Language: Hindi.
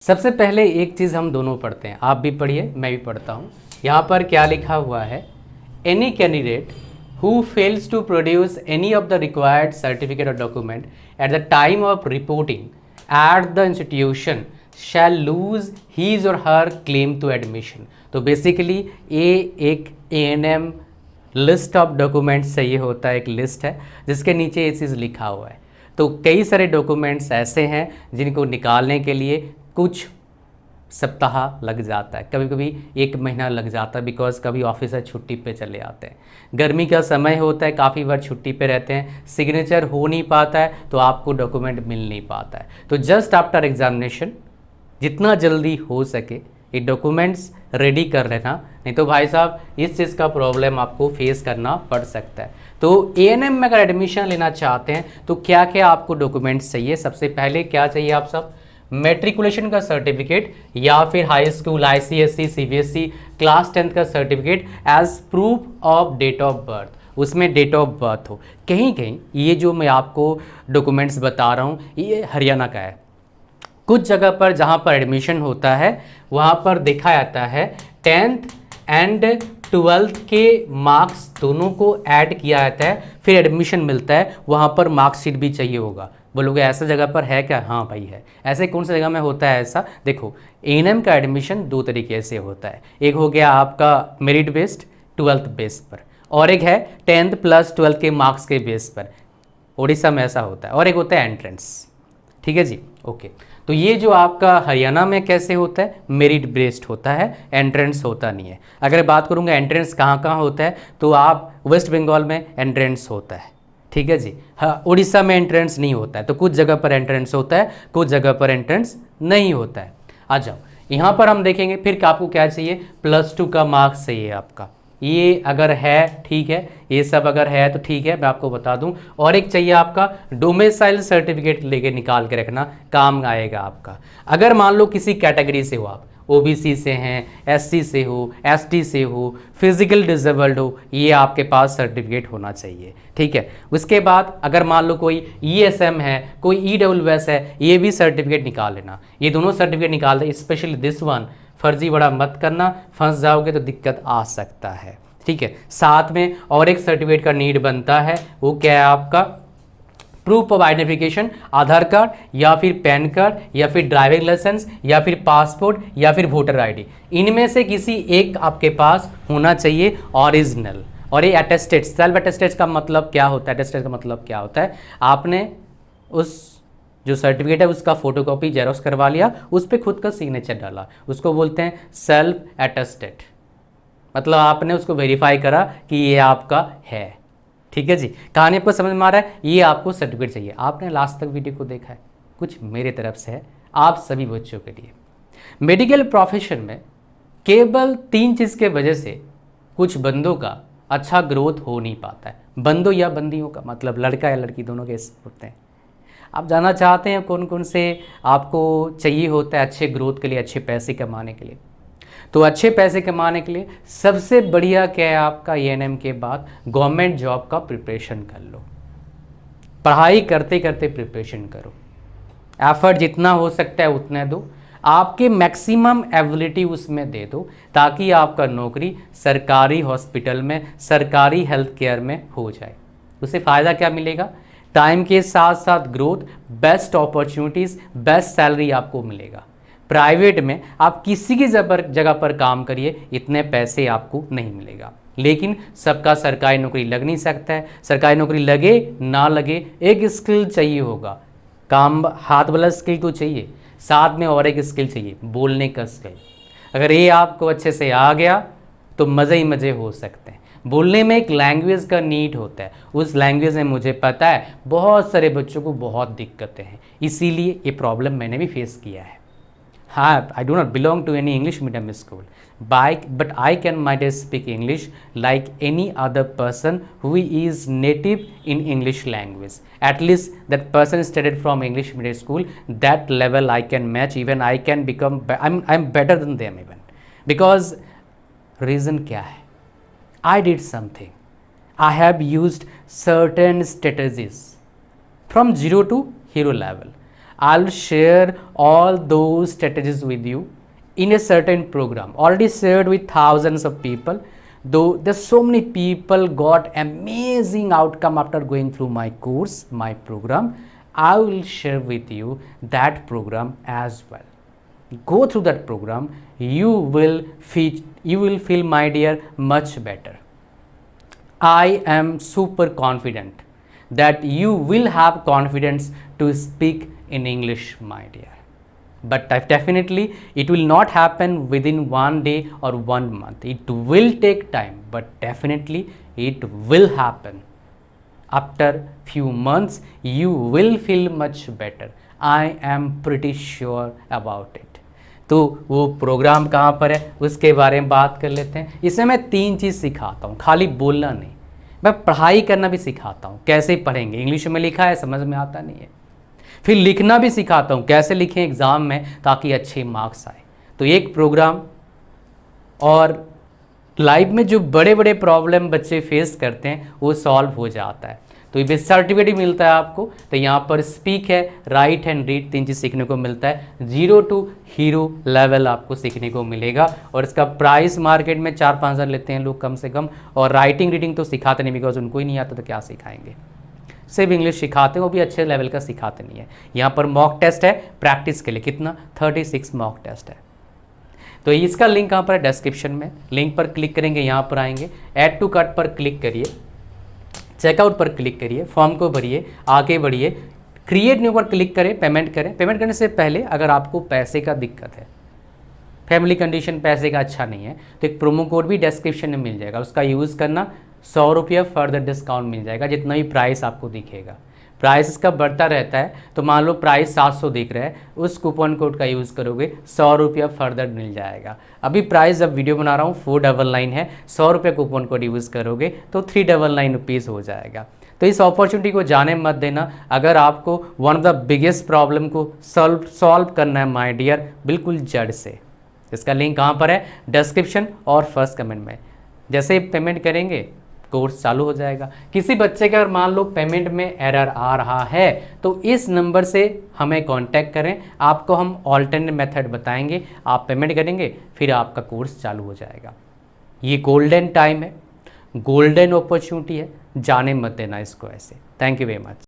सबसे पहले एक चीज़ हम दोनों पढ़ते हैं, आप भी पढ़िए मैं भी पढ़ता हूँ। यहाँ पर क्या लिखा हुआ है, any candidate who fails to produce any of the required certificate or document at the time of reporting at the institution shall lose his or her claim to admission. तो बेसिकली ये एक ANM लिस्ट ऑफ डॉक्यूमेंट्स से ये होता है, एक लिस्ट है जिसके नीचे ये चीज़ लिखा हुआ है। तो कई सारे डॉक्यूमेंट्स ऐसे हैं जिनको निकालने के लिए कुछ सप्ताह लग जाता है, कभी कभी 1 महीना लग जाता है, बिकॉज कभी ऑफिसर छुट्टी पे चले आते हैं, गर्मी का समय होता है, काफ़ी बार छुट्टी पे रहते हैं, सिग्नेचर हो नहीं पाता है तो आपको डॉक्यूमेंट मिल नहीं पाता है। तो जस्ट आफ्टर एग्जामिनेशन जितना जल्दी हो सके ये डॉक्यूमेंट्स रेडी कर लेना, नहीं तो भाई साहब इस चीज़ का प्रॉब्लम आपको फेस करना पड़ सकता है। तो ANM में अगर एडमिशन लेना चाहते हैं तो क्या क्या आपको डॉक्यूमेंट्स चाहिए? सबसे पहले क्या चाहिए आप सब? मैट्रिकुलेशन का सर्टिफिकेट या फिर high school ICSE CBSE class 10th का certificate as proof of date of birth, उसमें डेट ऑफ बर्थ हो। कहीं कहीं ये जो मैं आपको डॉक्यूमेंट्स बता रहा हूँ ये हरियाणा का है, कुछ जगह पर जहाँ पर एडमिशन होता है वहाँ पर देखा जाता है 10th एंड 12th के मार्क्स दोनों को ऐड किया जाता है, फिर एडमिशन मिलता है, वहाँ पर मार्कशीट भी चाहिए होगा। बोलोगे ऐसा जगह पर है क्या? हाँ भाई है। ऐसे कौन सी जगह में होता है ऐसा? देखो ANM का एडमिशन 2 तरीके से होता है, एक हो गया आपका मेरिट बेस्ड 12th बेस पर, और एक है 10th प्लस 12th के मार्क्स के बेस पर, उड़ीसा में ऐसा होता है, और एक होता है एंट्रेंस। ठीक है जी, ओके। तो ये जो आपका हरियाणा में कैसे होता है, मेरिट बेस्ड होता है, एंट्रेंस होता नहीं है। अगर बात करूँगा एंट्रेंस कहाँ कहाँ होता है तो आप वेस्ट बंगाल में एंट्रेंस होता है, ठीक है जी। हाँ, उड़ीसा में एंट्रेंस नहीं होता है, तो कुछ जगह पर एंट्रेंस होता है, कुछ जगह पर एंट्रेंस नहीं होता है। आ जाओ यहाँ पर हम देखेंगे फिर आपको क्या चाहिए, +2 का मार्क्स चाहिए आपका। ये अगर है ठीक है, ये सब अगर है तो ठीक है, मैं आपको बता दूं। और एक चाहिए आपका डोमिसाइल सर्टिफिकेट, लेके निकाल के रखना, काम आएगा आपका। अगर मान लो किसी कैटेगरी से हो आप, OBC से हैं, SC से हो, ST से हो, फिजिकल डिसेबल्ड हो, ये आपके पास सर्टिफिकेट होना चाहिए, ठीक है। उसके बाद अगर मान लो कोई ESM है, कोई EWS है, ये भी सर्टिफिकेट निकाल लेना। ये दोनों सर्टिफिकेट निकाल दे, स्पेशली दिस वन, फर्जी बड़ा मत करना, फंस जाओगे तो दिक्कत आ सकता है, ठीक है। साथ में और एक सर्टिफिकेट का नीड बनता है, वो क्या है आपका, proof of identification, Aadhaar card या फिर पैन कार्ड या फिर ड्राइविंग लाइसेंस या फिर पासपोर्ट या फिर वोटर ID, इनमें से किसी एक आपके पास होना चाहिए ओरिजिनल। और ये अटेस्टेड, सेल्फ अटेस्टेड का मतलब क्या होता है? अटेस्टेड का मतलब क्या होता है, आपने उस जो सर्टिफिकेट है उसका फोटोकॉपी जेरोक्स करवा लिया, उस पर खुद का सिग्नेचर डाला, उसको बोलते हैं सेल्फ अटेस्टेड। मतलब आपने उसको वेरीफाई करा कि ये आपका है, ठीक है जी। कहानी आपको समझ में आ रहा है? ये आपको सर्टिफिकेट चाहिए। आपने लास्ट तक वीडियो को देखा है, कुछ मेरे तरफ से है आप सभी बच्चों के लिए। मेडिकल प्रोफेशन में केवल 3 चीज़ के वजह से कुछ बंदों का अच्छा ग्रोथ हो नहीं पाता है। बंदों या बंदियों का मतलब लड़का या लड़की दोनों के होते हैं। आप जानना चाहते हैं कौन कौन से आपको चाहिए होता है अच्छे ग्रोथ के लिए, अच्छे पैसे कमाने के लिए? तो अच्छे पैसे कमाने के लिए सबसे बढ़िया क्या है आपका, ANM के बाद गवर्नमेंट जॉब का प्रिपरेशन कर लो। पढ़ाई करते करते प्रिपरेशन करो, एफर्ट जितना हो सकता है उतना दो, आपके मैक्सिमम एबिलिटी उसमें दे दो, ताकि आपका नौकरी सरकारी हॉस्पिटल में, सरकारी हेल्थ केयर में हो जाए। उससे फ़ायदा क्या मिलेगा? टाइम के साथ साथ growth, best opportunities, best salary आपको मिलेगा। प्राइवेट में आप किसी की जगह पर काम करिए, इतने पैसे आपको नहीं मिलेगा। लेकिन सबका सरकारी नौकरी लग नहीं सकता है। सरकारी नौकरी लगे ना लगे, एक स्किल चाहिए होगा, काम हाथ वाला स्किल तो चाहिए, साथ में और एक स्किल चाहिए, बोलने का स्किल। अगर ये आपको अच्छे से आ गया तो मज़े ही मज़े हो सकते हैं। बोलने में एक लैंग्वेज का नीड होता है, उस लैंग्वेज में मुझे पता है बहुत सारे बच्चों को बहुत दिक्कतें हैं, इसीलिए ये प्रॉब्लम मैंने भी फेस किया है। हाँ, I do not belong to any English medium school, but I can might speak English like any other person who is native in English language. At least that person studied from English medium school, that level I can match, even I can become, I'm better than them even. Because reason क्या है? I did something. I have used certain strategies from 0 to hero level. I'll share all those strategies with you in a certain program already shared with thousands of people. Though there's so many people got amazing outcome after going through my course, my program, I will share with you that program as well. Go through that program, you will feel, my dear, much better. I am super confident that you will have confidence to speak in English, my dear. But definitely it will not happen within one day or 1 month. It will take time, but definitely it will happen. After few months you will feel much better. I am pretty sure about it. तो वो प्रोग्राम कहाँ पर है उसके बारे में बात कर लेते हैं। इसमें मैं 3 चीज़ सिखाता हूँ, खाली बोलना नहीं, मैं पढ़ाई करना भी सिखाता हूँ। कैसे पढ़ेंगे, इंग्लिश में लिखा है, समझ में आता नहीं है। फिर लिखना भी सिखाता हूँ, कैसे लिखें एग्ज़ाम में ताकि अच्छे मार्क्स आए। तो एक प्रोग्राम, और लाइफ में जो बड़े बड़े प्रॉब्लम बच्चे फेस करते हैं वो सॉल्व हो जाता है। तो ये सर्टिफिकेट मिलता है आपको। तो यहाँ पर स्पीक है, राइट एंड रीड, 3 चीज़ सीखने को मिलता है। 0 to हीरो लेवल आपको सीखने को मिलेगा। और इसका प्राइस मार्केट में 4-5 हज़ार लेते हैं लोग कम से कम। और राइटिंग रीडिंग तो सिखाते नहीं, बिकॉज उनको ही नहीं आता तो क्या सिखाएंगे। सिर्फ इंग्लिश सिखाते हैं, वो भी अच्छे लेवल का सिखाते नहीं है। यहाँ पर मॉक टेस्ट है प्रैक्टिस के लिए, कितना 36 मॉक टेस्ट है। तो इसका लिंक कहाँ पर है, डिस्क्रिप्शन में। लिंक पर क्लिक करेंगे, यहाँ पर आएंगे, ऐड टू कार्ट पर क्लिक करिए, चेकआउट पर क्लिक करिए, फॉर्म को भरिए, आगे बढ़िए, क्रिएट न्यू पर क्लिक करें, पेमेंट करें। पेमेंट करने से पहले अगर आपको पैसे का दिक्कत है, फैमिली कंडीशन पैसे का अच्छा नहीं है, तो एक प्रोमो कोड भी डिस्क्रिप्शन में मिल जाएगा, उसका यूज़ करना। 100 रुपया फर्दर डिस्काउंट मिल जाएगा, जितना भी प्राइस आपको दिखेगा। प्राइस इसका बढ़ता रहता है, तो मान लो प्राइस 700 दिख रहा है, उस कूपन कोड का यूज़ करोगे 100 रुपया फर्दर मिल जाएगा। अभी प्राइस जब वीडियो बना रहा हूँ 499 है, 100 रुपये कूपन कोड यूज़ करोगे तो 399 रुपीज़ हो जाएगा। तो इस अपॉर्चुनिटी को जाने मत देना। अगर आपको one of the biggest problem को सॉल्व करना है माय डियर, बिल्कुल जड़ से। इसका लिंक कहाँ पर है, डिस्क्रिप्शन और फर्स्ट कमेंट में। जैसे ही पेमेंट करेंगे कोर्स चालू हो जाएगा। किसी बच्चे का अगर मान लो पेमेंट में एरर आ रहा है तो इस नंबर से हमें कांटेक्ट करें, आपको हम ऑल्टरनेट मेथड बताएंगे, आप पेमेंट करेंगे, फिर आपका कोर्स चालू हो जाएगा। ये गोल्डन टाइम है, गोल्डन अपॉर्चुनिटी है, जाने मत देना इसको ऐसे। Thank you very much.